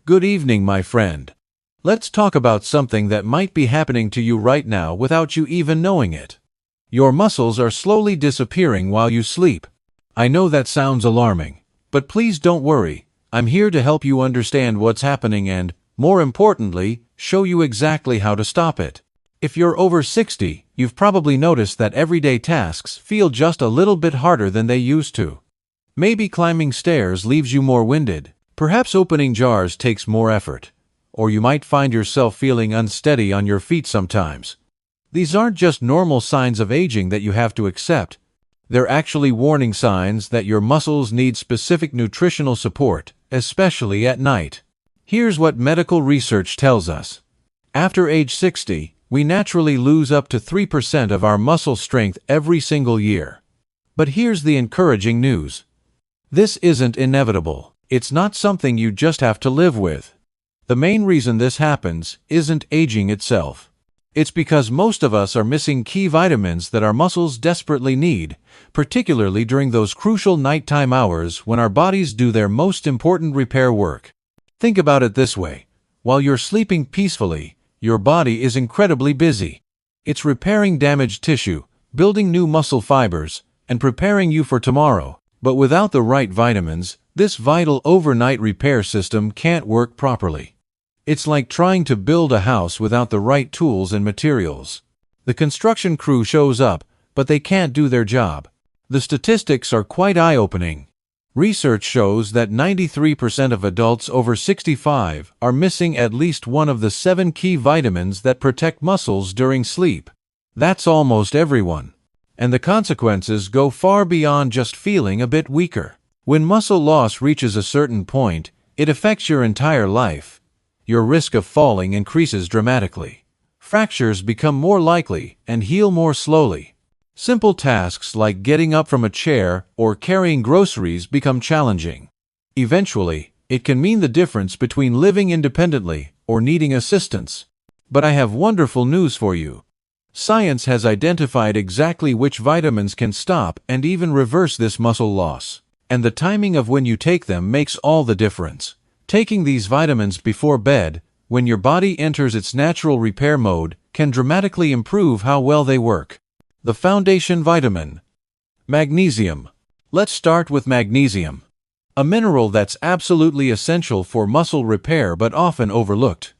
Good evening, my friend. Let's talk about something that might be happening to you right now without you even knowing it. Your muscles are slowly disappearing while you sleep. I know that sounds alarming, but please don't worry. I'm here to help you understand what's happening and, more importantly, show you exactly how to stop it. If you're over 60, you've probably noticed that everyday tasks feel just a little bit harder than they used to. Maybe climbing stairs leaves you more winded. Perhaps opening jars takes more effort. Or you might find yourself feeling unsteady on your feet sometimes. These aren't just normal signs of aging that you have to accept. They're actually warning signs that your muscles need specific nutritional support, especially at night. Here's what medical research tells us. After age 60, we naturally lose up to 3% of our muscle strength every single year. But here's the encouraging news. This isn't inevitable. It's not something you just have to live with. The main reason this happens isn't aging itself. It's because most of us are missing key vitamins that our muscles desperately need, particularly during those crucial nighttime hours when our bodies do their most important repair work. Think about it this way. While you're sleeping peacefully, your body is incredibly busy. It's repairing damaged tissue, building new muscle fibers, and preparing you for tomorrow. But without the right vitamins, this vital overnight repair system can't work properly. It's like trying to build a house without the right tools and materials. The construction crew shows up, but they can't do their job. The statistics are quite eye-opening. Research shows that 93% of adults over 65 are missing at least one of the 7 key vitamins that protect muscles during sleep. That's almost everyone. And the consequences go far beyond just feeling a bit weaker. When muscle loss reaches a certain point, it affects your entire life. Your risk of falling increases dramatically. Fractures become more likely and heal more slowly. Simple tasks like getting up from a chair or carrying groceries become challenging. Eventually, it can mean the difference between living independently or needing assistance. But I have wonderful news for you. Science has identified exactly which vitamins can stop and even reverse this muscle loss. And the timing of when you take them makes all the difference. Taking these vitamins before bed, when your body enters its natural repair mode, can dramatically improve how well they work. The foundation vitamin. Magnesium. Let's start with magnesium. A mineral that's absolutely essential for muscle repair but often overlooked.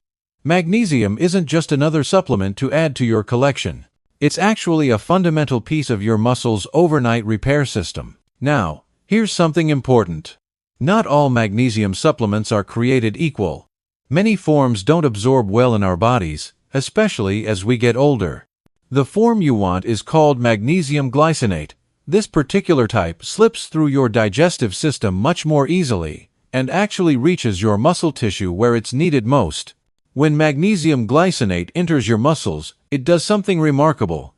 Magnesium isn't just another supplement to add to your collection. It's actually a fundamental piece of your muscle's overnight repair system. Now, here's something important. Not all magnesium supplements are created equal. Many forms don't absorb well in our bodies, especially as we get older. The form you want is called magnesium glycinate. This particular type slips through your digestive system much more easily and actually reaches your muscle tissue where it's needed most. When magnesium glycinate enters your muscles, it does something remarkable.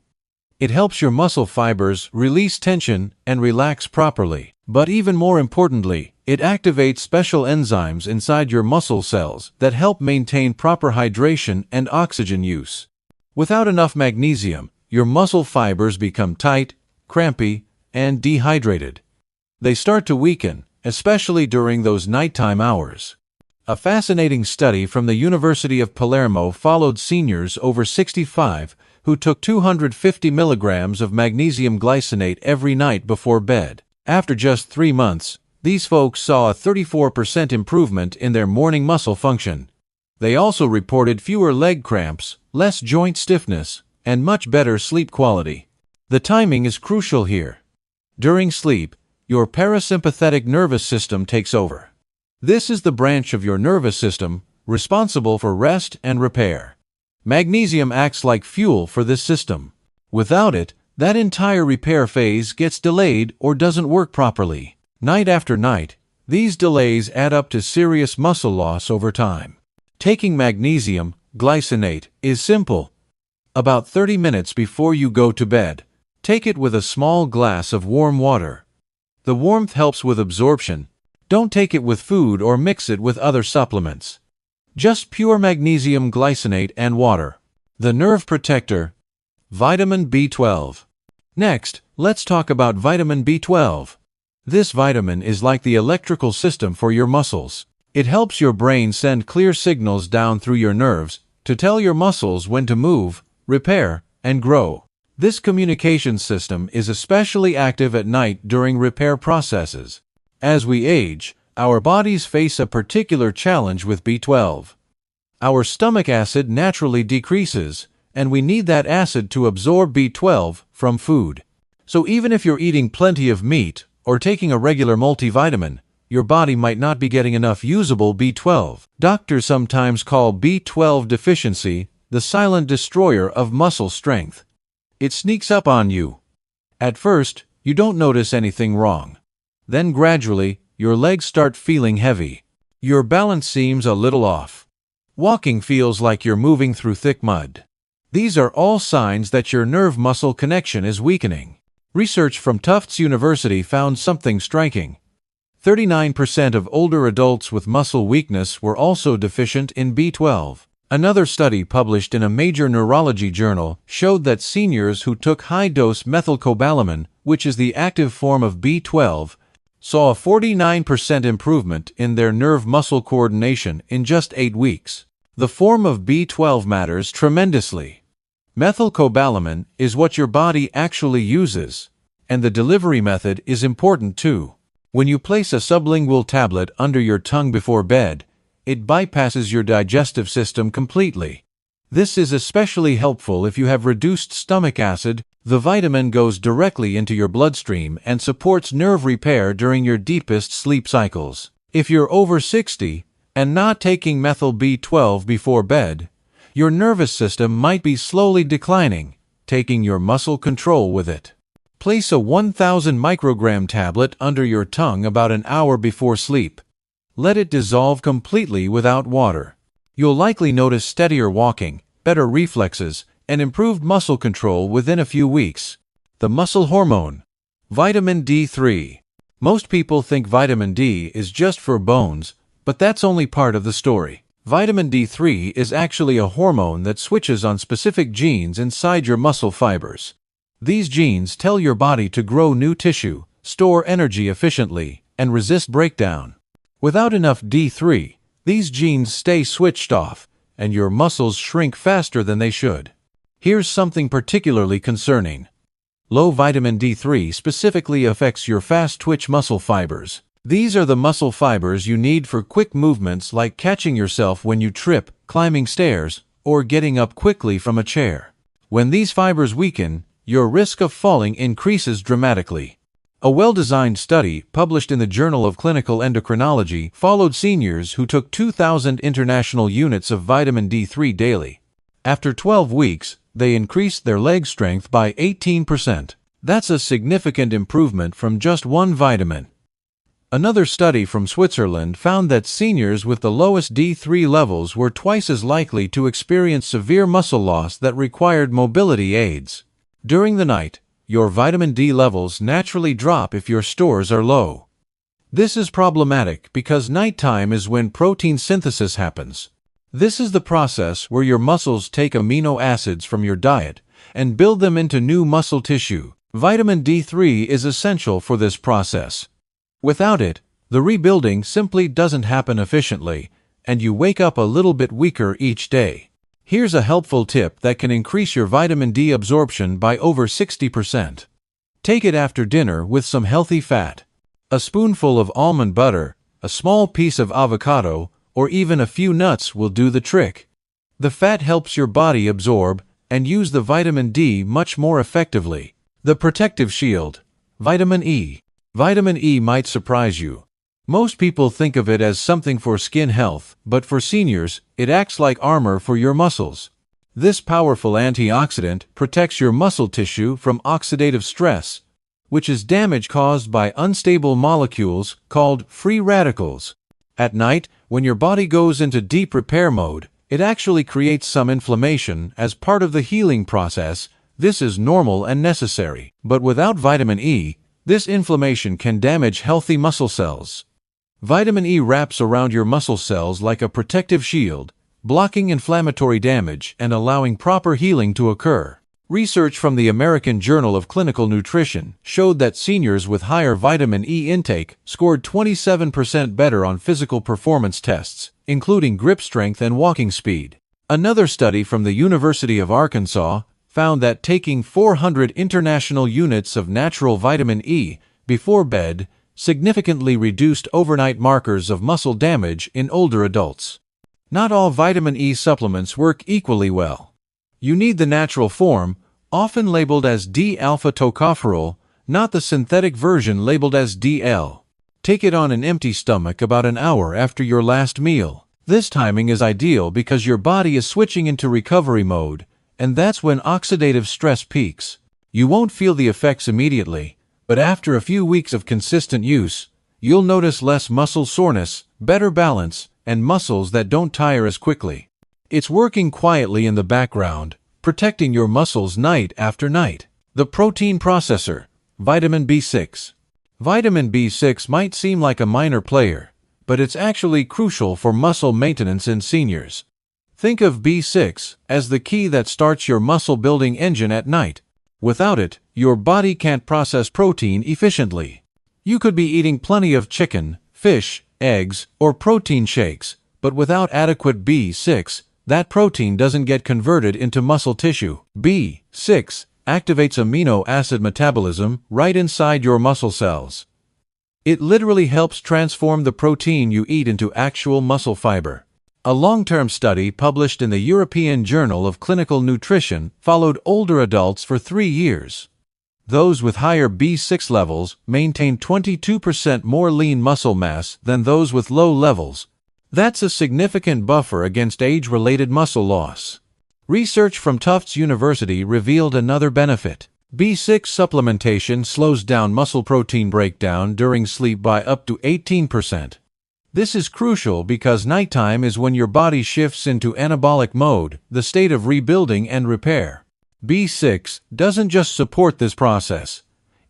It helps your muscle fibers release tension and relax properly. But even more importantly, it activates special enzymes inside your muscle cells that help maintain proper hydration and oxygen use. Without enough magnesium, your muscle fibers become tight, crampy, and dehydrated. They start to weaken, especially during those nighttime hours. A fascinating study from the University of Palermo followed seniors over 65 who took 250 milligrams of magnesium glycinate every night before bed. After just 3 months, these folks saw a 34% improvement in their morning muscle function. They also reported fewer leg cramps, less joint stiffness, and much better sleep quality. The timing is crucial here. During sleep, your parasympathetic nervous system takes over. This is the branch of your nervous system responsible for rest and repair. Magnesium acts like fuel for this system. Without it, that entire repair phase gets delayed or doesn't work properly. Night after night, these delays add up to serious muscle loss over time. Taking magnesium glycinate is simple. About 30 minutes before you go to bed, take it with a small glass of warm water. The warmth helps with absorption. Don't take it with food or mix it with other supplements. Just pure magnesium glycinate and water. The nerve protector. Vitamin B12. Next, let's talk about vitamin B12. This vitamin is like the electrical system for your muscles. It helps your brain send clear signals down through your nerves to tell your muscles when to move, repair, and grow. This communication system is especially active at night during repair processes. As we age, our bodies face a particular challenge with B12. Our stomach acid naturally decreases, and we need that acid to absorb B12 from food. So even if you're eating plenty of meat or taking a regular multivitamin, your body might not be getting enough usable B12. Doctors sometimes call B12 deficiency the silent destroyer of muscle strength. It sneaks up on you. At first, you don't notice anything wrong. Then gradually, your legs start feeling heavy. Your balance seems a little off. Walking feels like you're moving through thick mud. These are all signs that your nerve-muscle connection is weakening. Research from Tufts University found something striking. 39% of older adults with muscle weakness were also deficient in B12. Another study published in a major neurology journal showed that seniors who took high-dose methylcobalamin, which is the active form of B12, saw a 49% improvement in their nerve-muscle coordination in just 8 weeks. The form of B12 matters tremendously. Methylcobalamin is what your body actually uses, and the delivery method is important too. When you place a sublingual tablet under your tongue before bed, it bypasses your digestive system completely. This is especially helpful if you have reduced stomach acid. The vitamin goes directly into your bloodstream and supports nerve repair during your deepest sleep cycles. If you're over 60 and not taking methyl B12 before bed, your nervous system might be slowly declining, taking your muscle control with it. Place a 1000 microgram tablet under your tongue about an hour before sleep. Let it dissolve completely without water. You'll likely notice steadier walking, better reflexes, and improved muscle control within a few weeks. The muscle hormone, vitamin D3. Most people think vitamin D is just for bones, but that's only part of the story. Vitamin D3 is actually a hormone that switches on specific genes inside your muscle fibers. These genes tell your body to grow new tissue, store energy efficiently, and resist breakdown. Without enough D3, these genes stay switched off, and your muscles shrink faster than they should. Here's something particularly concerning. Low vitamin D3 specifically affects your fast-twitch muscle fibers. These are the muscle fibers you need for quick movements like catching yourself when you trip, climbing stairs, or getting up quickly from a chair. When these fibers weaken, your risk of falling increases dramatically. A well-designed study published in the Journal of Clinical Endocrinology followed seniors who took 2,000 international units of vitamin D3 daily. After 12 weeks, they increased their leg strength by 18%. That's a significant improvement from just one vitamin. Another study from Switzerland found that seniors with the lowest D3 levels were twice as likely to experience severe muscle loss that required mobility aids. During the night, your vitamin D levels naturally drop if your stores are low. This is problematic because nighttime is when protein synthesis happens. This is the process where your muscles take amino acids from your diet and build them into new muscle tissue. Vitamin D3 is essential for this process. Without it, the rebuilding simply doesn't happen efficiently, and you wake up a little bit weaker each day. Here's a helpful tip that can increase your vitamin D absorption by over 60%. Take it after dinner with some healthy fat. A spoonful of almond butter, a small piece of avocado, or even a few nuts will do the trick. The fat helps your body absorb and use the vitamin D much more effectively. The protective shield, vitamin E. Vitamin E might surprise you. Most people think of it as something for skin health, but for seniors, it acts like armor for your muscles. This powerful antioxidant protects your muscle tissue from oxidative stress, which is damage caused by unstable molecules called free radicals. At night, when your body goes into deep repair mode, it actually creates some inflammation as part of the healing process. This is normal and necessary. But without vitamin E, this inflammation can damage healthy muscle cells. Vitamin E wraps around your muscle cells like a protective shield, blocking inflammatory damage and allowing proper healing to occur. Research from the American Journal of Clinical Nutrition showed that seniors with higher vitamin E intake scored 27% better on physical performance tests, including grip strength and walking speed. Another study from the University of Arkansas found that taking 400 international units of natural vitamin E before bed significantly reduced overnight markers of muscle damage in older adults. Not all vitamin E supplements work equally well. You need the natural form, often labeled as D-alpha tocopherol, not the synthetic version labeled as DL. Take it on an empty stomach about an hour after your last meal. This timing is ideal because your body is switching into recovery mode, and that's when oxidative stress peaks. You won't feel the effects immediately, but after a few weeks of consistent use, you'll notice less muscle soreness, better balance, and muscles that don't tire as quickly. It's working quietly in the background, protecting your muscles night after night. The protein processor, vitamin B6. Vitamin B6 might seem like a minor player, but it's actually crucial for muscle maintenance in seniors. Think of B6 as the key that starts your muscle-building engine at night. Without it, your body can't process protein efficiently. You could be eating plenty of chicken, fish, eggs, or protein shakes, but without adequate B6, that protein doesn't get converted into muscle tissue. B6 activates amino acid metabolism right inside your muscle cells. It literally helps transform the protein you eat into actual muscle fiber. A long-term study published in the European Journal of Clinical Nutrition followed older adults for 3 years. Those with higher B6 levels maintained 22% more lean muscle mass than those with low levels. That's a significant buffer against age-related muscle loss. Research from Tufts University revealed another benefit. B6 supplementation slows down muscle protein breakdown during sleep by up to 18%. This is crucial because nighttime is when your body shifts into anabolic mode, the state of rebuilding and repair. B6 doesn't just support this process,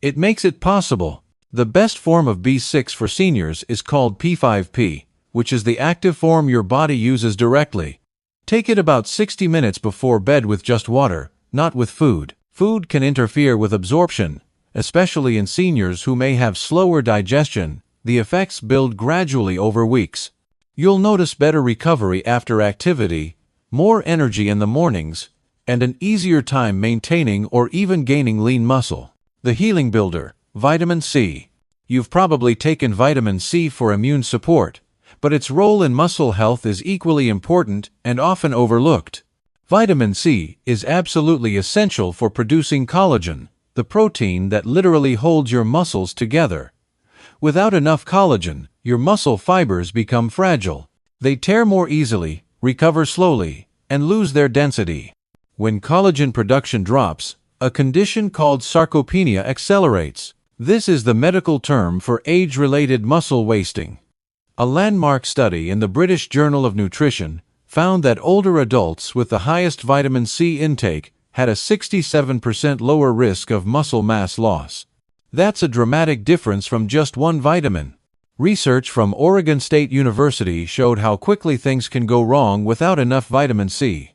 it makes it possible. The best form of B6 for seniors is called P5P, which is the active form your body uses directly. Take it about 60 minutes before bed with just water, not with food. Food can interfere with absorption, especially in seniors who may have slower digestion. The effects build gradually over weeks. You'll notice better recovery after activity, more energy in the mornings, and an easier time maintaining or even gaining lean muscle. The healing builder, vitamin C. You've probably taken vitamin C for immune support, but its role in muscle health is equally important and often overlooked. Vitamin C is absolutely essential for producing collagen, the protein that literally holds your muscles together. Without enough collagen, your muscle fibers become fragile. They tear more easily, recover slowly, and lose their density. When collagen production drops, a condition called sarcopenia accelerates. This is the medical term for age-related muscle wasting. A landmark study in the British Journal of Nutrition found that older adults with the highest vitamin C intake had a 67% lower risk of muscle mass loss. That's a dramatic difference from just one vitamin. Research from Oregon State University showed how quickly things can go wrong without enough vitamin C.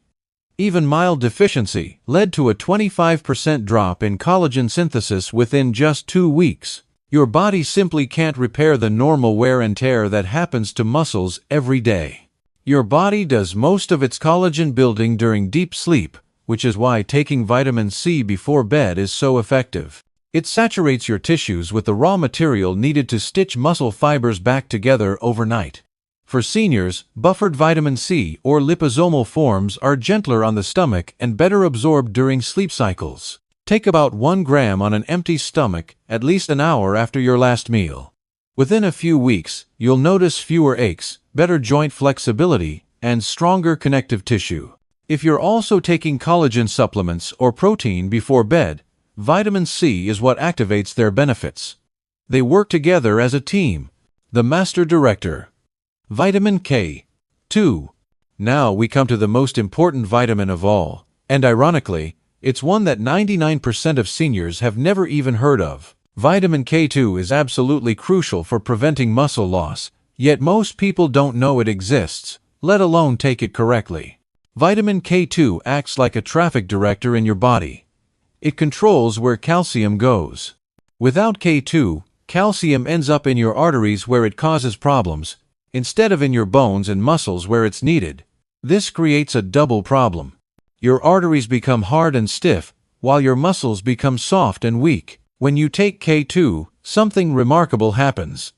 Even mild deficiency led to a 25% drop in collagen synthesis within just 2 weeks. Your body simply can't repair the normal wear and tear that happens to muscles every day. Your body does most of its collagen building during deep sleep, which is why taking vitamin C before bed is so effective. It saturates your tissues with the raw material needed to stitch muscle fibers back together overnight. For seniors, buffered vitamin C or liposomal forms are gentler on the stomach and better absorbed during sleep cycles. Take about 1 gram on an empty stomach at least an hour after your last meal. Within a few weeks, you'll notice fewer aches, better joint flexibility, and stronger connective tissue. If you're also taking collagen supplements or protein before bed, vitamin C is what activates their benefits. They work together as a team. The master director. Vitamin K. 2. Now we come to the most important vitamin of all, and ironically, it's one that 99% of seniors have never even heard of. Vitamin K2 is absolutely crucial for preventing muscle loss, yet most people don't know it exists, let alone take it correctly. Vitamin K2 acts like a traffic director in your body. It controls where calcium goes. Without K2, calcium ends up in your arteries where it causes problems, instead of in your bones and muscles where it's needed. This creates a double problem. Your arteries become hard and stiff, while your muscles become soft and weak. When you take K2, something remarkable happens.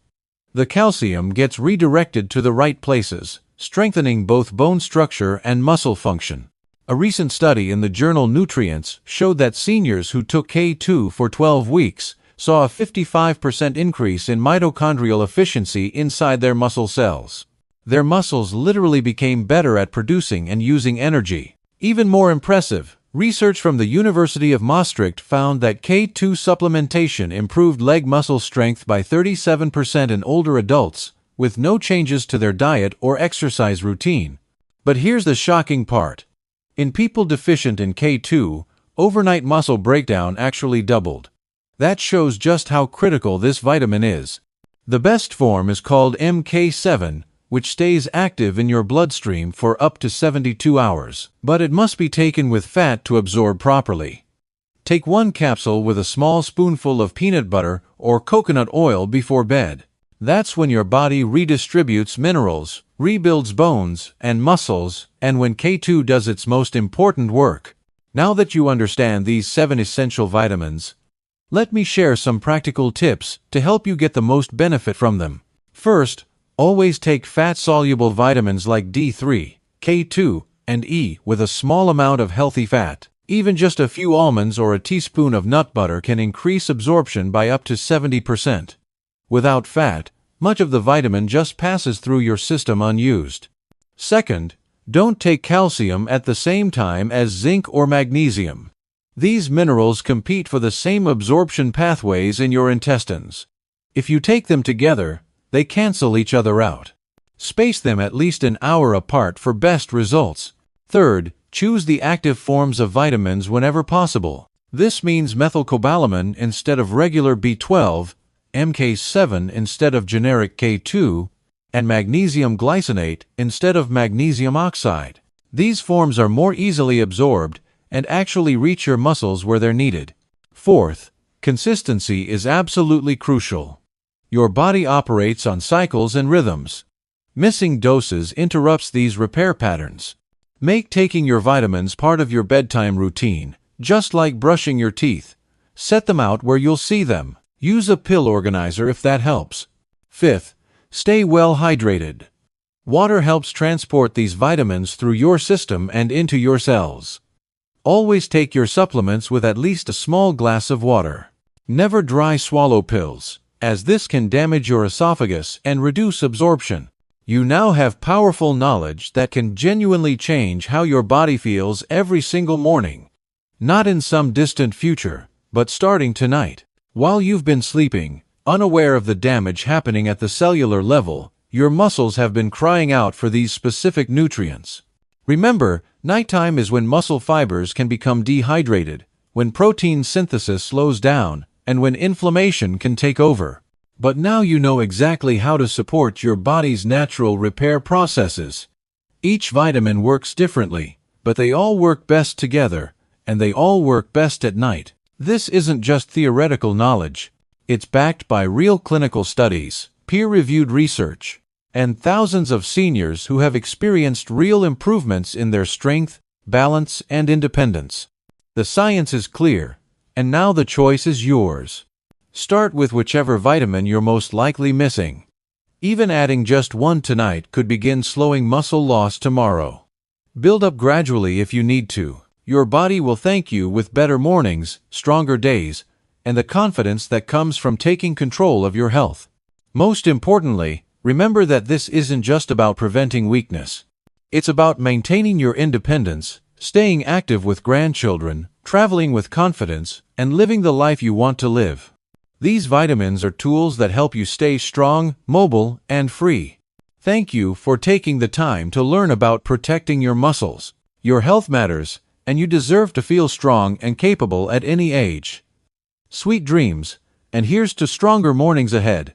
The calcium gets redirected to the right places, strengthening both bone structure and muscle function. A recent study in the journal Nutrients showed that seniors who took K2 for 12 weeks saw a 55% increase in mitochondrial efficiency inside their muscle cells. Their muscles literally became better at producing and using energy. Even more impressive, research from the University of Maastricht found that K2 supplementation improved leg muscle strength by 37% in older adults, with no changes to their diet or exercise routine. But here's the shocking part. In people deficient in K2, overnight muscle breakdown actually doubled. That shows just how critical this vitamin is. The best form is called MK7, which stays active in your bloodstream for up to 72 hours. But it must be taken with fat to absorb properly. Take 1 capsule with a small spoonful of peanut butter or coconut oil before bed. That's when your body redistributes minerals, rebuilds bones and muscles, and when K2 does its most important work. Now that you understand these 7 essential vitamins, let me share some practical tips to help you get the most benefit from them. First, always take fat-soluble vitamins like D3, K2, and E with a small amount of healthy fat. Even just a few almonds or a teaspoon of nut butter can increase absorption by up to 70%. Without fat, much of the vitamin just passes through your system unused. Second, don't take calcium at the same time as zinc or magnesium. These minerals compete for the same absorption pathways in your intestines. If you take them together, they cancel each other out. Space them at least an hour apart for best results. Third, choose the active forms of vitamins whenever possible. This means methylcobalamin instead of regular B12, MK7 instead of generic K2, and magnesium glycinate instead of magnesium oxide. These forms are more easily absorbed and actually reach your muscles where they're needed. Fourth, consistency is absolutely crucial. Your body operates on cycles and rhythms. Missing doses interrupts these repair patterns. Make taking your vitamins part of your bedtime routine, just like brushing your teeth. Set them out where you'll see them. Use a pill organizer if that helps. Fifth, stay well hydrated. Water helps transport these vitamins through your system and into your cells. Always take your supplements with at least a small glass of water. Never dry swallow pills, as this can damage your esophagus and reduce absorption. You now have powerful knowledge that can genuinely change how your body feels every single morning. Not in some distant future, but starting tonight. While you've been sleeping, unaware of the damage happening at the cellular level, your muscles have been crying out for these specific nutrients. Remember, nighttime is when muscle fibers can become dehydrated, when protein synthesis slows down, and when inflammation can take over. But now you know exactly how to support your body's natural repair processes. Each vitamin works differently, but they all work best together, and they all work best at night. This isn't just theoretical knowledge. It's backed by real clinical studies, peer-reviewed research, and thousands of seniors who have experienced real improvements in their strength, balance, and independence. The science is clear, and now the choice is yours. Start with whichever vitamin you're most likely missing. Even adding just 1 tonight could begin slowing muscle loss tomorrow. Build up gradually if you need to. Your body will thank you with better mornings, stronger days, and the confidence that comes from taking control of your health. Most importantly, remember that this isn't just about preventing weakness. It's about maintaining your independence, staying active with grandchildren, traveling with confidence, and living the life you want to live. These vitamins are tools that help you stay strong, mobile, and free. Thank you for taking the time to learn about protecting your muscles. Your health matters, and you deserve to feel strong and capable at any age. Sweet dreams, and here's to stronger mornings ahead.